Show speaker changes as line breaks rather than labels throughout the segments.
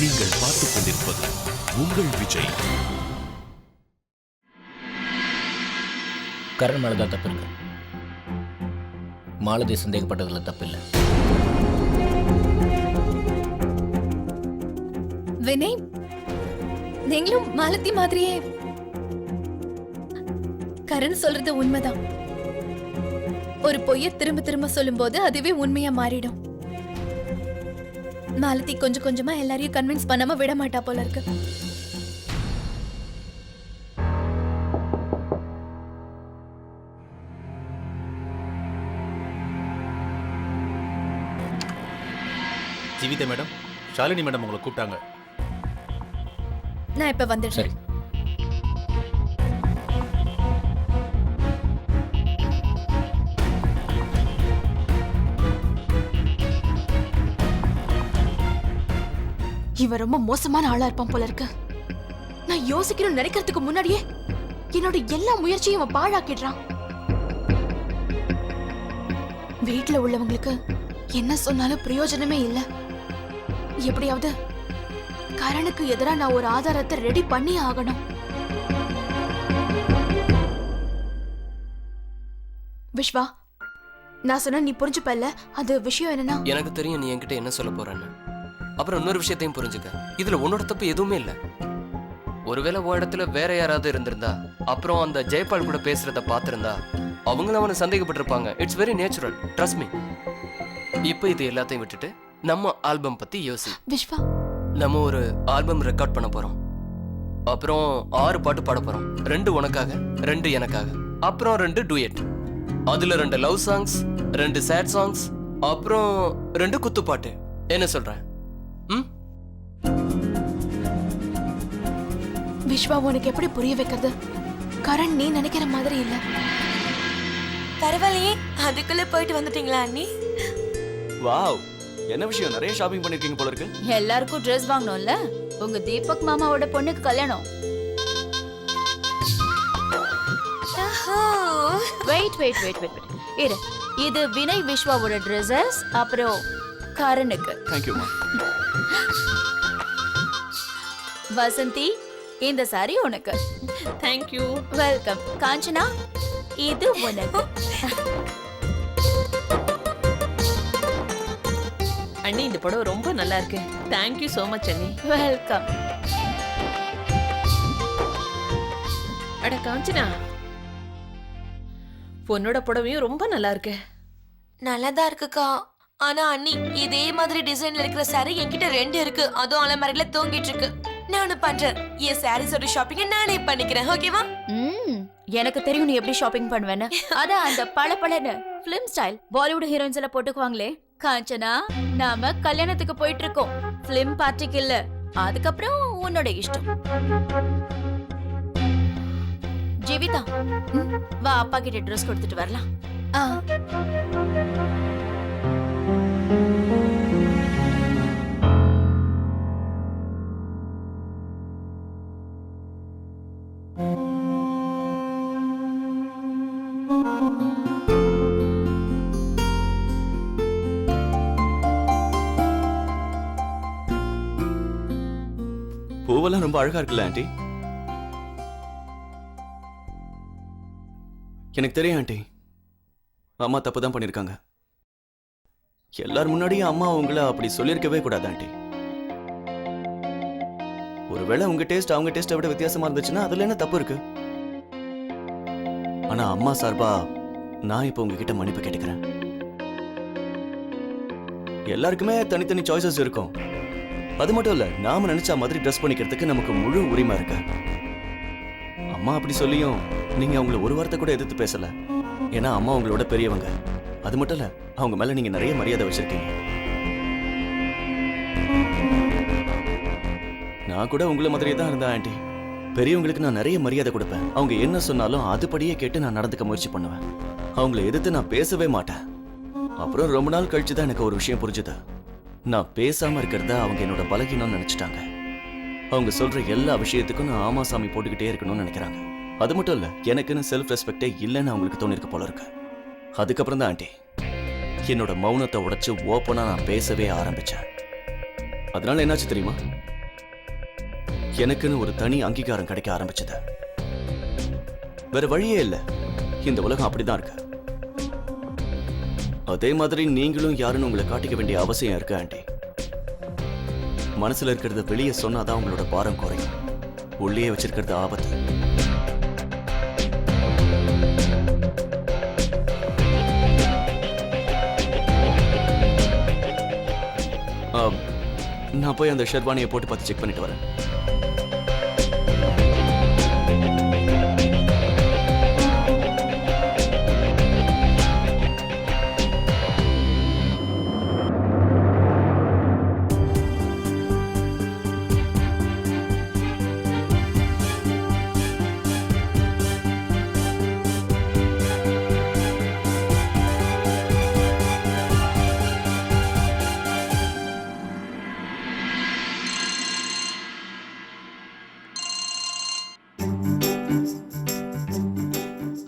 நீங்கள் பார்த்துக் கொண்டிருப்பது உங்கள் விஜய்.
கரண் மேலதான் தப்பு இருக்கு. மாலதி சந்தேகப்பட்டதுல தப்பில்லை.
வினய், நீங்களும் மாலதி மாதிரியே. கரண் சொல்றது உண்மைதான். ஒரு பொய்ய திரும்ப திரும்ப சொல்லும் போது அதுவே உண்மையா மாறிடும். மாலதி கொஞ்சம் கொஞ்சமா எல்லாரையும் கன்வின்ஸ் பண்ணாம விட மாட்டா போல இருக்கு.
ஜீவிதா மேடம், ஷாலினி மேடம் உங்களை கூப்பிட்டாங்க.
நான் இப்ப வந்துடுறேன்.
சரி.
இவன் ரொம்ப மோசமான ஆளா இருப்பான் போல இருக்கு. நான் யோசிக்கணும்னு நினைக்கிறதுக்கு முன்னாடியே என்னோட எல்லா முயற்சியும் அவன் பாழாக்கிடுறான். வீட்டுல உள்ளவங்களுக்கு என்ன சொன்னாலும் பிரயோஜனமே இல்ல. எப்படியாவது கரணுக்கு எதிரா நான் ஒரு ஆதாரத்தை ரெடி பண்ணி ஆகணும். விஸ்வா, நான் சொன்ன நீ புரிஞ்சுப்பல்ல. அது விஷயம் என்னன்னா,
எனக்கு தெரியும் நீ என்கிட்ட என்ன சொல்ல போறன்னு. அப்புறம் இன்னொரு விஷயத்தையும் புரிஞ்சுக்க, இதுல உன்னோட தப்பு எதுவுமே இல்ல. ஒருவேளை உன் இடத்துல வேற யாராவது இருந்திருந்தா, அப்புறம் அந்த ஜெயபால் கூட பேசுறத பாத்திருந்தா, அவங்களும் அவனை சந்தேகப்பட்டிருப்பாங்க. It's very natural, trust me. இப்போ இது எல்லாத்தையும் விட்டுட்டு நம்ம ஆல்பம் பத்தி யோசி.
விஸ்வா,
நம்ம ஒரு ஆல்பம் ரெக்கார்ட் பண்ண போறோம். அப்புறம் 6 பாட்டு பாட போறோம். 2 உனக்காக, 2 எனக்காக, அப்புறம் 2 டூயட். அதுல 2 லவ் சாங்ஸ், 2 சேட் சாங்ஸ், அப்புறம் 2 குத்துப்பாட்டு. என்ன சொல்ற?
விஸ்வா, உனக்கு எப்படி புரிய வைக்கிறது? கரண் நீ நினைக்கிற மாதிரி இல்ல.
பரவாயில்லையே, அதுக்குள்ள போயிட்டு வந்துட்டீங்களா அண்ணி?
வாவ், என்ன விஷயம்? நிறைய ஷாப்பிங் பண்ணிருக்கீங்க போல இருக்கு.
எல்லாருக்கும் ட்ரெஸ் வாங்கணும்ல. உங்க தீபக் மாமாவோட பொண்ணுக்கு கல்யாணம். வெயிட் வெயிட் வெயிட் வெயிட் இரு. இது வினய் விஸ்வாவோட ட்ரெஸ்ஸஸ், அப்புறம் கரனுக்கு.
தேங்க்யூ மா.
வசந்தி, இந்த சாரி உனக்கு.
தேங்க்யூ.
வெல்கம். காஞ்சனா, இது உனக்கு.
அண்ணி, இந்த புடவை ரொம்ப நல்லா இருக்கு. தேங்க்யூ சோ மச் அண்ணி.
வெல்கம்.
அட காஞ்சனா, பொண்ணோட புடவையும் ரொம்ப நல்லா இருக்கு.
நல்லாதான் இருக்குக்கா. ஆனா அண்ணி, இதே மாதிரி டிசைன்ல இருக்கிற சாரி என்கிட்ட 2 இருக்கு. அதுவும் அலமாரியில தூங்கிட்டு இருக்கு. நானும் பண்றேன். என் சாரீஸோட ஷாப்பிங்க நானே பண்ணிக்கிறேன். ஓகேவா?
எனக்கு தெரியும் நீ எப்படி ஷாப்பிங் பண்ணுவேன்னு. அதான் அந்த பளபளன்னு ஃபிலிம் ஸ்டைல் பாலிவுட் ஹீரோயின்ஸ் எல்லாம் போட்டுக்குவாங்களே. காஞ்சனா, நாம கல்யாணத்துக்கு போயிட்டு இருக்கோம், ஃபிலிம் பார்ட்டிக்கு இல்ல. அதுக்கப்புறம் உன்னோட இஷ்டம். ஜீவிதா, வா, அப்பா கிட்ட ட்ரெஸ் கொடுத்துட்டு வரலாம்.
பூவெல்லாம் ரொம்ப அழகா இருக்குல்ல ஆண்டி? எனக்கு தெரியும் ஆண்டி, அம்மா தப்பு தான் பண்ணிருக்காங்க. எல்லாரும் முன்னாடியும் அம்மா உங்களை அப்படி சொல்லியிருக்கவே கூடாது ஆண்டி. ஒருவேளை உங்க டேஸ்ட் அவங்க டேஸ்ட்டை விட வித்தியாசமா இருந்துச்சுன்னா அதுல என்ன தப்பு இருக்கு? ஆனா அம்மா சார்பா நான் இப்போ உங்ககிட்ட மன்னிப்பு கேட்டுக்கிறேன். எல்லாருக்குமே தனித்தனி சாய்ஸஸ் இருக்கும். அது மட்டும் இல்ல, நாம நினைச்ச மாதிரி ட்ரெஸ் பண்ணிக்கிறதுக்கு நமக்கு முழு உரிமை இருக்கு. அம்மா அப்படி சொல்லியும் நீங்க அவங்கள ஒரு வார்த்தை கூட எதிர்த்து பேசல. ஏன்னா அம்மா உங்களோட பெரியவங்க. அது மட்டும் இல்ல, அவங்க மேல நீங்க நிறைய மரியாதை வச்சிருக்கீங்க. நான் கூட உங்களை மாதிரியே தான் இருந்தேன் ஆண்டி. பெரியவங்களுக்கு நான் நிறைய மரியாதை கொடுப்பேன். அவங்க என்ன சொன்னாலும் அதுபடியே கேட்டு நான் நடந்துக்க முயற்சி பண்ணுவேன். அவங்கள எதிர்த்து நான் பேசவே மாட்டேன். அப்புறம் ரொம்ப நாள் கழிச்சு தான் எனக்கு ஒரு விஷயம் புரிஞ்சுது. நான் பேசாம இருக்கிறத அவங்க என்னோட பலகீனம்னு நினைச்சிட்டாங்க. அவங்க சொல்ற எல்லா விஷயத்துக்கும் நான் ஆமா சாமி போட்டுக்கிட்டே இருக்கணும்னு நினைக்கிறாங்க. அது மட்டும் இல்ல, எனக்குன்னு செல்ஃப் ரெஸ்பெக்டே இல்லைன்னு அவங்களுக்கு தோணிருக்கு போல இருக்கு. அதுக்கப்புறம் தான் ஆண்டி என்னோட மௌனத்தை உடைச்சு ஓப்பனா நான் பேசவே ஆரம்பிச்சேன். அதனால என்னாச்சு தெரியுமா? எனக்குன்னு ஒரு தனி அங்கீகாரம் கிடைக்க ஆரம்பிச்சது. வேற வழியே இல்லை. இந்த உலகம் அப்படிதான் இருக்கு. அதே மாதிரி நீங்களும் யாருன்னு உங்களை காட்டிக்க வேண்டிய அவசியம் இருக்கு ஆண்டி. மனசுல இருக்கிறத வெளியே சொன்னாதான் உங்களோட பாரம் குறையும். உள்ளே வச்சிருக்கிறது ஆபத்து. நான் போய் அந்த ஷெர்வானியை போட்டு பார்த்து செக் பண்ணிட்டு வரேன்.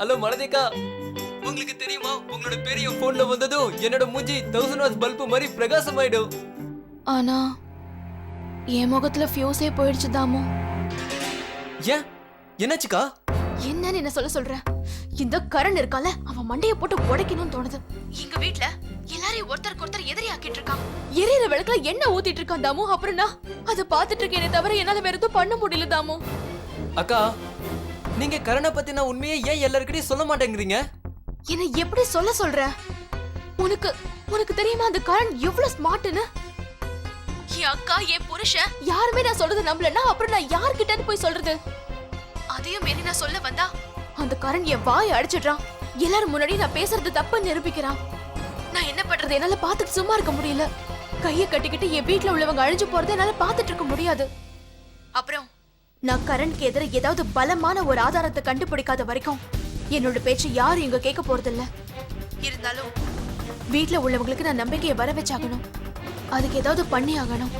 ஹலோ மலதேக்கா, உங்களுக்கு தெரியுமா உங்களோட பெரிய போன்ல வந்ததும் என்னோட மூஞ்சி 1000 வாட்ஸ் பல்பு மாதிரி பிரகாசமாயிடும்.
ஆனா என் முகத்துல ஃபியூஸே போயிடுச்சு தாமு.
ஏன் என்னாச்சுக்கா?
என்னன்னு என்ன சொல்ற? இந்த கரண் இருக்கால, அவன் மண்டைய போட்டு உடைக்கணும்னு தோணுது. எங்க வீட்ல எல்லாரையும் ஒருத்தருக்கு ஒருத்தர் எதிரி ஆக்கிட்டு இருக்கான். எரியிற விளக்குல எண்ணெய் ஊத்திட்டு இருக்கான் தாமு. அப்புறம் நான் அதை பார்த்துட்டு இருக்கேனே தவிர என்னால வேற எதுவும் பண்ண முடியல தாமு.
அக்கா, நீங்க கரணை பத்தின உண்மையை ஏன் எல்லாருக்கிட்டையும் சொல்ல மாட்டேங்கிறீங்க?
என்ன எப்படி சொல்ற? உனக்கு தெரியுமா அந்த கரண் எவ்வளவு ஸ்மார்ட்னு? என் அக்கா, என் புருஷன் யாருமே நான் சொல்றது நம்பலன்னா அப்புறம் நான் யார்கிட்ட போய் சொல்றது? அதையும் மீறி நான் சொல்ல வந்தா அந்த கரண் என் வாயை அடிச்சிடுறான். எல்லாரும் முன்னாடி நான் பேசுறது தப்பு நிரூபிக்கிறான். நான் என்ன பண்றது? என்னால பாத்துட்டு சும்மா இருக்க முடியல. கையை கட்டிக்கிட்டு என் வீட்டுல உள்ளவங்க அழிஞ்சு போறதை என்னால பாத்துட்டு இருக்க முடியாது. அப்புறம் நான் கரண்ட்க்கு எதிர ஏதாவது பலமான ஒரு ஆதாரத்தை கண்டுபிடிக்காத வரைக்கும் என்னோட பேச்சு யாரும் இங்க கேட்க போறதில்ல. இருந்தாலும் வீட்டுல உள்ளவங்களுக்கு நான் நம்பிக்கையை வர வச்சாகணும். அதுக்கு ஏதாவது பண்ணி ஆகணும்.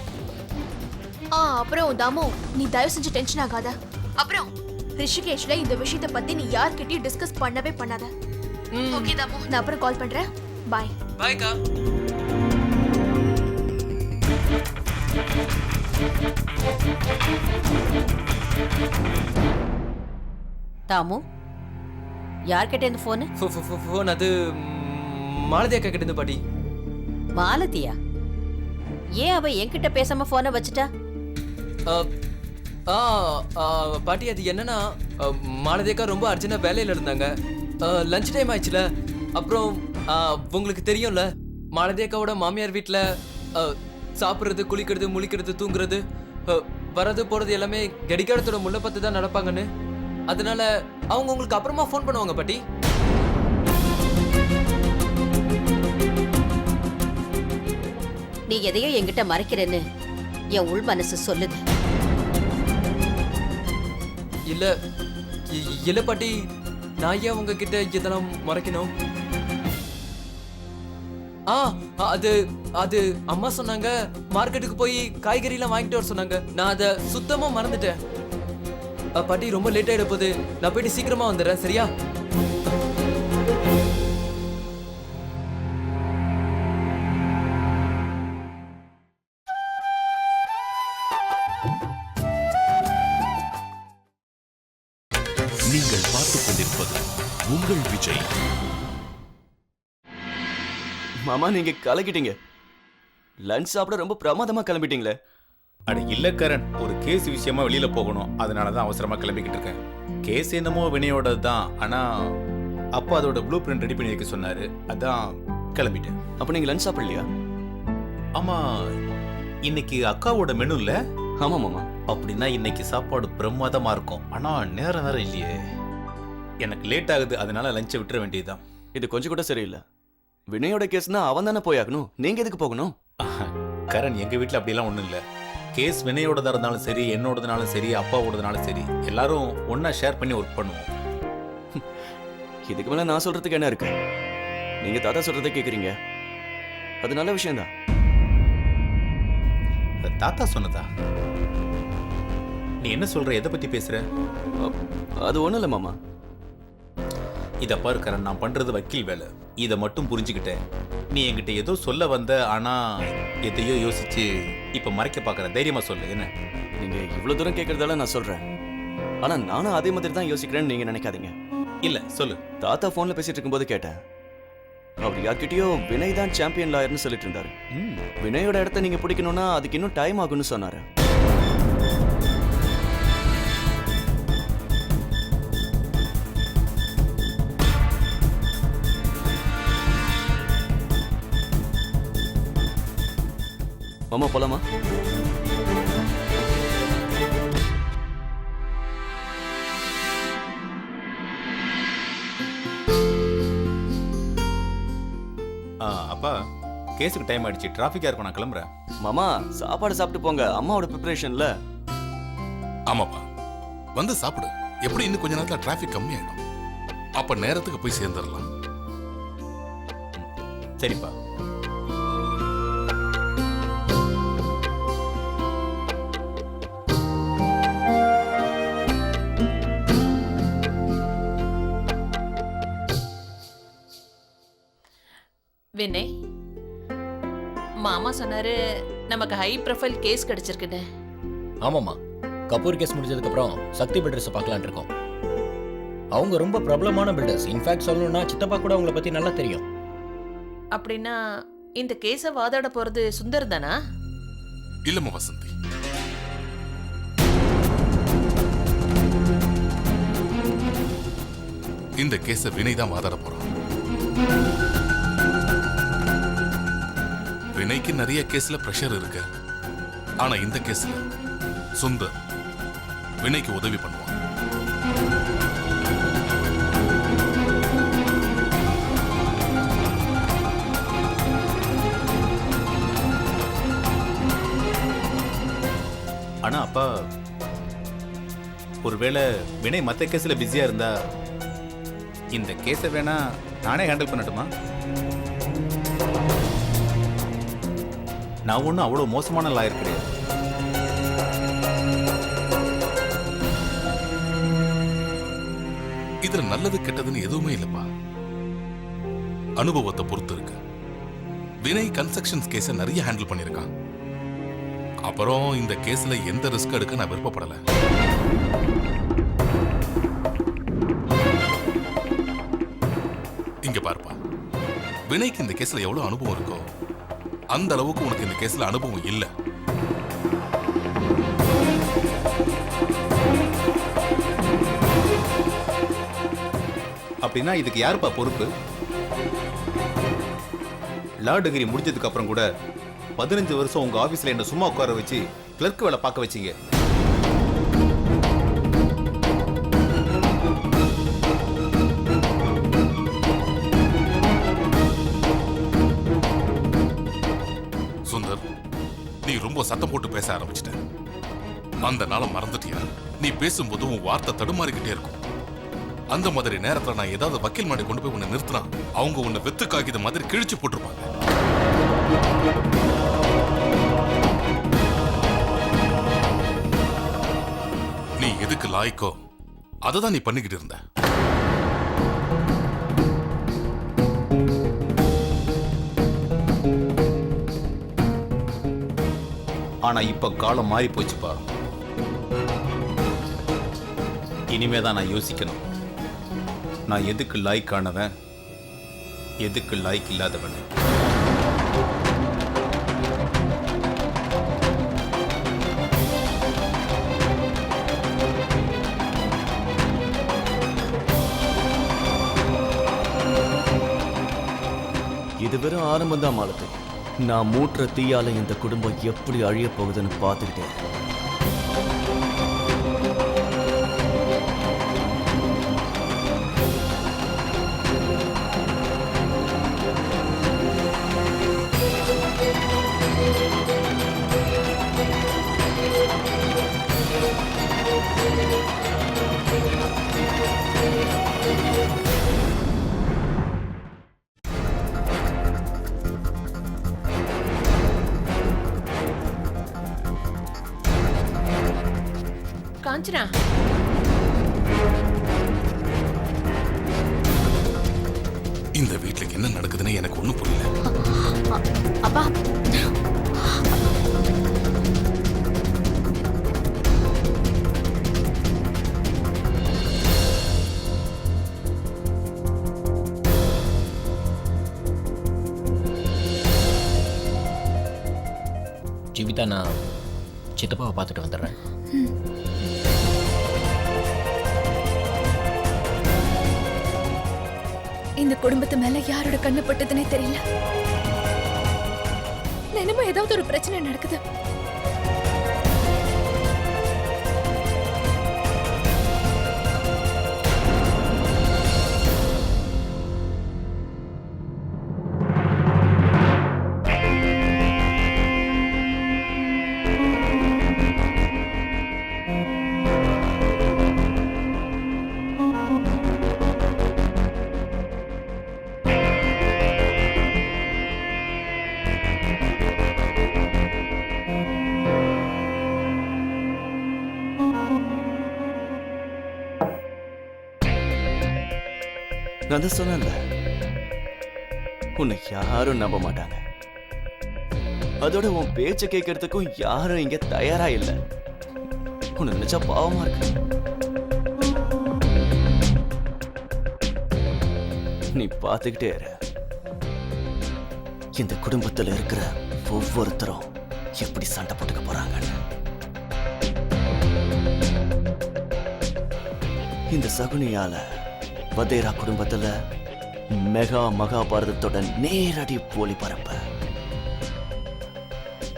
அப்புறம் தாமு, நீ தயவு செஞ்சு டென்ஷன் ஆகாத. அப்புறம் ரிஷிகேஷ்ல இந்த விஷயத்தை பத்தி நீ யார்கிட்டயும் டிஸ்கஸ் பண்ணவே பண்ணாத. ஓகே தாமு, நான் அப்புறம் கால் பண்றேன். பாய்.
பாய்க்கா.
தாமு, யார்கிட்ட இந்த போனு?
போன் அது மாலதி அக்கா கிட்ட இருந்து பாட்டி.
மாலதியா? ஏன் அவ என்கிட்ட பேசாம போனை வச்சுட்டா?
பாட்டி, அது என்னன்னா மாலதி அக்கா ரொம்ப அர்ஜென்ட்டா வேலையில இருந்தாங்க. லஞ்ச் டைம் ஆயிடுச்சுல. அப்புறம் உங்களுக்கு தெரியும்ல, மாலதி அக்காவோட மாமியார் வீட்டுல சாப்பிட்றது, குளிக்கிறது, முழிக்கிறது, தூங்குறது, வர்றது போறது எல்லாமே கடிகாரத்தோட முள்ள பத்து தான் நடப்பாங்கன்னு. அதனால அவங்க உங்களுக்கு அப்புறமா ஃபோன் பண்ணுவாங்க பாட்டி.
நீ எதையோ என்கிட்ட மறைக்கிறேன்னு என் உள் மனசு சொல்லுது.
இல்ல பாட்டி, நான் ஏன் உங்ககிட்ட இதெல்லாம் மறைக்கணும்? அது அது அம்மா சொன்னாங்க, மார்க்கெட்டுக்கு போய் காய்கறி எல்லாம் வாங்கிட்டு வர சொன்னாங்க. நான் அதை சுத்தமா மறந்துட்டேன். பாட்டி, ரொம்ப லேட் ஆயிட போகுது. நான் போயிட்டு சீக்கிரமா வந்துடுறேன், சரியா?
நீங்கள் பார்த்துக் கொண்டிருப்பது உங்கள் விஜய்.
மாமா, நீங்க கலக்கிட்டீங்க. லஞ்ச் சாப்பிட ரொம்ப பிரமாதமா கிளம்பிட்டீங்களே.
அட இல்ல கரண், ஒரு கேஸ் விஷயமா வெளியில போகணும். அதனாலதான் அவசரமா கிளம்பிக்கிட்டு இருக்கேன். கேஸ் என்னமோ வினையோட தான், ஆனா அப்பா அதோட ப்ளூ பிரிண்ட் ரெடி பண்ணி வைக்க சொன்னாரு. அதான் கிளம்பிட்டேன்.
அப்ப நீங்க லஞ்ச் சாப்பிடலையா?
ஆமா, இன்னைக்கு அக்காவோட மெனு இல்ல.
ஆமா மாமா.
அப்படின்னா இன்னைக்கு சாப்பாடு பிரமாதமா இருக்கும். ஆனா நேரம் இல்லையே. எனக்கு லேட் ஆகுது, அதனால லஞ்சை விட்டுற வேண்டியதுதான்.
இது கொஞ்சம் கூட சரியில்லை. வினயோட கேஸ்னா அவன் தானே போயாகணும். நீங்க எதுக்கு போகணும்?
கரண், எங்க வீட்டுல அப்படியெல்லாம் ஒண்ணும் இல்ல. கேஸ் வினையோடதா இருந்தாலும் சரி, என்னோடதுனாலும் சரி, அப்பாவோடதுனாலும் சரி, எல்லாரும் ஒன்னா ஷேர் பண்ணி ஒர்க் பண்ணுவோம்.
இதுக்கு மேல நான் சொல்றதுக்கு என்ன இருக்கு? நீங்க தாத்தா சொல்றதை கேக்குறீங்க. அது நல்ல விஷயம்தான்.
தாத்தா சொன்னதா? நீ என்ன சொல்ற? எதை பத்தி பேசுற?
அது ஒண்ணும் இல்ல மாமா.
இத பாரு கரண், நான் பண்றது வக்கீல் வேலை. இதை மட்டும் புரிஞ்சுக்கிட்டேன். நீ என்கிட்ட ஏதோ சொல்ல வந்த, ஆனா எதையோ யோசிச்சு இப்ப மறைக்க பாக்குற. தைரியமா சொல்லு. என்ன?
நீங்க இவ்வளவு தூரம் கேட்கறதால நான் சொல்றேன். ஆனா நானும் அதே மாதிரி தான் யோசிக்கிறேன்னு நீங்க நினைக்காதீங்க.
இல்ல சொல்லு.
தாத்தா போன்ல பேசிட்டு இருக்கும்போது கேட்டேன். அவர் யார்கிட்டயோ வினய் தான் சாம்பியன் லாயர்னு சொல்லிட்டு இருந்தாரு. வினயோட இடத்த நீங்க பிடிக்கணும்னா அதுக்கு இன்னும் டைம் ஆகும்னு சொன்னாரு. மாமா போலாமா?
அப்பா கேஸுக்கு டைம் ஆயிடுச்சு, டிராஃபிக்கா இருக்கும், நான் கிளம்புறேன்.
மாமா சாப்பாடு சாப்பிட்டு போங்க, அம்மாவோட ப்ரிப்பரேஷன்ல.
ஆமாப்பா, வந்து சாப்பிடு. எப்படி இன்னும் கொஞ்ச நேரத்துல டிராஃபிக் கம்மியாயிடும். அப்ப நேரத்துக்கு போய் சேர்ந்துடலாம்.
சரிப்பா.
வினய், மாமா சொன்னாரு நமக்கு ஹை ப்ரொஃபைல் கேஸ் கிடைச்சிருக்குன்னு.
ஆமாம்மா, கபூர் கேஸ் முடிஞ்சதுக்கப்புறம் சக்தி பில்டர்ஸை பார்க்கலான் இருக்கோம். அவங்க ரொம்ப பிரபலமான பில்டர்ஸ். இன்ஃபேக்ட் சொல்லணும்னா சித்தப்பா கூட அவங்கள பற்றி நல்லா தெரியும்.
அப்படின்னா இந்த கேஸை வாதாட போறது சுந்தர் தானா?
இல்லம்மா வசந்தி, இந்த கேஸை வினய் தான் வாதாட போறான். வினய்க்கு நிறைய கேஸ்ல பிரஷர் இருக்கு. ஆனா இந்த கேஸ்ல சுந்தர் வினய்க்கு உதவி பண்ணுவான்.
ஆனா அப்பா, ஒருவேளை வினய் மத்த கேஸ்ல பிஸியா இருந்தா இந்த கேஸை வேணா நானே ஹேண்டில் பண்ணட்டுமா? நான் ஒன்றும் அவ்வளோ மோசமான லாயர் கிடையாது.
இதுல நல்லது கெட்டதுன்னு எதுவுமே இல்லப்பா, அனுபவத்தை பொறுத்து இருக்கு. வினய் கன்ஸ்ட்ரக்ஷன்ஸ் கேஸை நிறைய ஹேண்டில் பண்ணிருக்கான். அப்புறம் இந்த கேஸ்ல எந்த ரிஸ்க் எடுக்க நான் விருப்பப்படல. இங்க பாருப்பா, வினய்க்கு இந்த கேஸ்ல எவ்வளவு அனுபவம் இருக்கோ அந்த அளவுக்கு உனக்கு இந்த கேஸ்ல அனுபவம் இல்ல.
அப்படின்னா இதுக்கு யாருப்பா பொறுப்பு? லா டிகிரி முடிஞ்சதுக்கு அப்புறம் கூட 15 வருஷம் உங்க ஆபீஸ்ல என்ன சும்மா உட்கார வச்சு கிளர்க் வேலை பார்க்க வச்சீங்க.
சுந்தர், நீ ரொம்ப சத்தம் போட்டு பேச ஆரம்பிச்சிட்ட. அந்த நாளை மறந்துட்டியா? நீ பேசும்போது உன் வார்த்தை தடுமாறிக்கிட்டே இருக்கும். அந்த மாதிரி நேரத்துல நான் ஏதாவது வக்கீல் மாடி கொண்டு போய் உன்னை நிறுத்தினா அவங்க உன்னை வெத்து காக்கித மாதிரி கிழிச்சு போட்டிருப்பாங்க. நீ எதுக்கு லாய்க்கோ அததான் நீ பண்ணிக்கிட்டு இருந்த.
ஆனா இப்ப காலம் மாறி போச்சுப்பா. இனிமேதான் நான் யோசிக்கணும், நான் எதுக்கு லாய்க் ஆனவன், எதுக்கு லாய்க் இல்லாதவன்.
இது வெறும் ஆரம்பம் தான் மாலத்து. நான் மூட்டுற தீயால இந்த குடும்பம் எப்படி அழிய போகுதுன்னு பார்த்துக்கிட்டேன்.
காஞ்சனா,
இந்த வீட்டுல என்ன நடக்குதுன்னு எனக்கு ஒண்ணும் புரியல.
அப்பா,
கீதா, நான் சித்தப்பாவை பார்த்துட்டு வந்துடுறேன்.
இந்த குடும்பத்து மேல யாரோட கண்ணு பட்டதுன்னே தெரியல. தினமும் ஏதாவது ஒரு பிரச்சனை நடக்குது.
நான் தான் சொன்னேன்ல, உன்னை யாரும் நம்ப மாட்டாங்க. அதோட உன் பேச்ச கேட்கறதுக்கும் யாரும் இங்க தயாரா இல்லை. உன்னை நினைச்சா பாவமா இருக்கு. நீ பார்த்துக்கிட்டே இரு. இந்த குடும்பத்துல இருக்கிற ஒவ்வொருத்தரும் எப்படி சண்டை போட்டுக்க போறாங்கன்னு. இந்த சகுனியால வதேரா குடும்பத்துல மெகா மகாபாரதத்தோட நேரடி போலி பரப்ப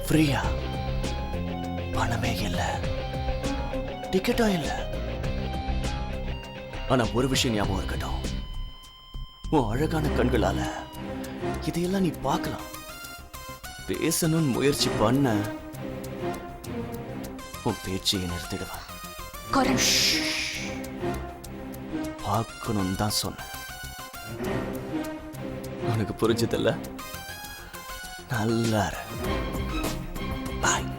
ஃப்ரீயா. பணமே இல்ல, டிக்கெட்டும் இல்ல. ஆனா ஒரு விஷயம் ஞாபகம் இருக்கட்டும், உன் அழகான கண்களால இதையெல்லாம் நீ பார்க்கலாம். பேசணும்னு முயற்சி பண்ண உன் பேச்சையை நிறுத்திடுவேன்.
கரண்,
பார்க்கணும் தான் சொன்னேன். உனக்கு புரிஞ்சதில்ல? நல்லா இரு. பாய்.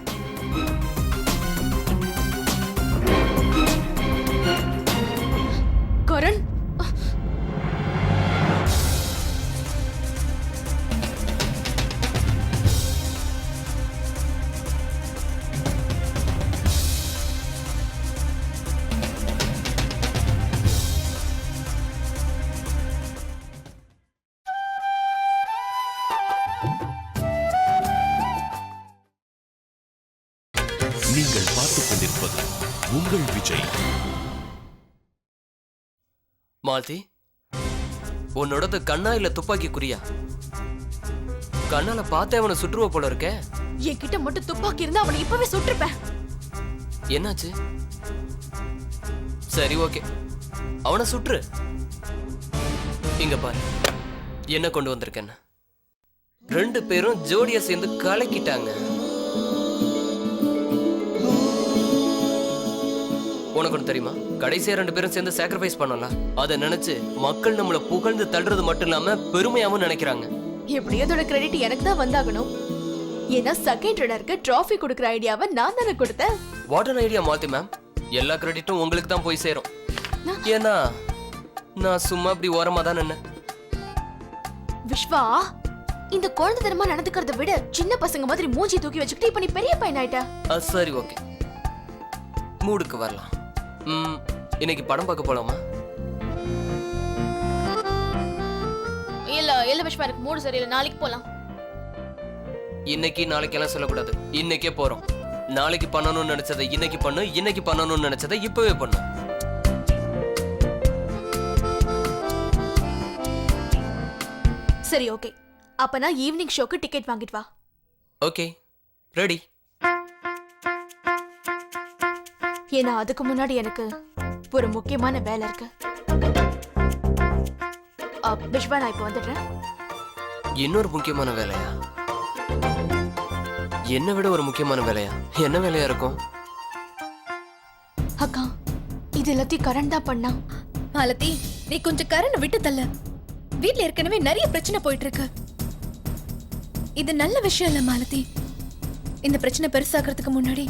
கரண்,
நீங்கள் பார்த்துக் கொண்டிருப்பது உங்கள் விஜய்.
மாலதி, உன்னோடது கண்ணா இல்ல துப்பாக்கி குறியா? கண்ணால பார்த்தே அவனை சுற்றுவ போல இருக்க.
என்கிட்ட மட்டும் துப்பாக்கி இருந்தா அவனை இப்பவே சுட்டிருப்பேன்.
என்னாச்சு? சரி, ஓகே, அவனை சுற்று. இங்க பாரு என்ன கொண்டு வந்திருக்கேன்னு. 2 பேரும் ஜோடியா சேர்ந்து கலக்கிட்டாங்க. உனக்கு ஒன்று தெரியுமா? கடைசியா 2 பேரும் சேர்ந்து சாக்ரிஃபைஸ் பண்ணலாம். அதை நினைச்சு மக்கள் நம்மள புகழ்ந்து தள்ளுறது மட்டும் இல்லாம பெருமையாவும் நினைக்கிறாங்க.
எப்படியோ அதோட கிரெடிட் எனக்கு தான் வந்தாகணும். ஏன்னா செகண்ட் ரன்னருக்கு டிராஃபி கொடுக்குற ஐடியாவை நான் தானே கொடுத்தேன்.
What an idea Malathi ma'am. எல்லா கிரெடிட்டும் உங்களுக்கு தான் போய் சேரும். ஏன்னா நான் சும்மா அப்படி ஓரமா தான் நின்னேன்.
விஸ்வா, இந்த குழந்தைத்தனமா நடந்துக்கிறத விட சின்ன பசங்க மாதிரி மூஞ்சி தூக்கி வச்சுக்கிட்டு இப்ப நீ பெரிய பையன் ஆயிட்ட.
சரி, ஓகே, மூடுக்கு வரலாம். இன்னைக்கு படம் பார்க்க போலாமா?
இல்ல விஸ்வா, எனக்கு மூடு சரியில்லை, நாளைக்கு போலாம்.
இன்னைக்கு நாளைக்கு எல்லாம் சொல்லக்கூடாது. இன்னைக்கே போறோம். நாளைக்கு பண்ணணும்னு நினைச்சதை இன்னைக்கு பண்ணு, இன்னைக்கு பண்ணணும்னு நினைச்சதை இப்பவே பண்ணு.
சரி, ஓகே. அப்ப நான் ஈவினிங் ஷோக்கு டிக்கெட் வாங்கிட்டு வா.
Okay, ready.
ஏன்னா அதுக்கு முன்னாடி எனக்கு ஒரு முக்கியமான வேலை இருக்கு. விஸ்வா, நான் இப்ப வந்துடுறேன்.
இன்னொரு முக்கியமான வேலையா? என்னை விட ஒரு முக்கியமான வேலையா? என்ன வேலையா இருக்கும்?
அக்கா, இது எல்லாத்தையும் கரண் தான் பண்ணா.
மாலதி, நீ கொஞ்சம் கரணை விட்டு தள்ள. வீட்ல ஏற்கனவே நிறைய பிரச்சனை போயிட்டு இருக்கு. இது நல்ல விஷயம் இல்ல மாலதி. இந்த பிரச்சனை பெருசாகிறதுக்கு முன்னாடி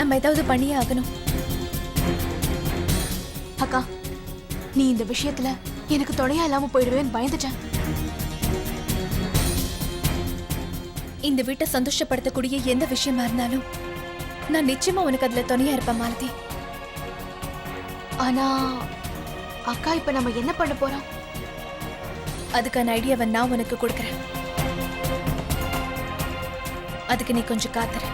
நம்ம ஏதாவது பண்ணியே ஆகணும்.
அக்கா, நீ இந்த விஷயத்துல எனக்கு துணையா இல்லாம போயிடுவேன்னு பயந்துட்டேன்.
இந்த வீட்டை சந்தோஷப்படுத்தக்கூடிய எந்த விஷயமா இருந்தாலும் நான் நிச்சயமா உனக்கு அதுல துணையா இருப்பேன் மாலதி.
ஆனா அக்கா, இப்ப நம்ம என்ன பண்ண போறோம்?
அதுக்கான ஐடியாவை நான் உனக்கு கொடுக்கறேன். அதுக்கு நீ கொஞ்சம் காத்துற.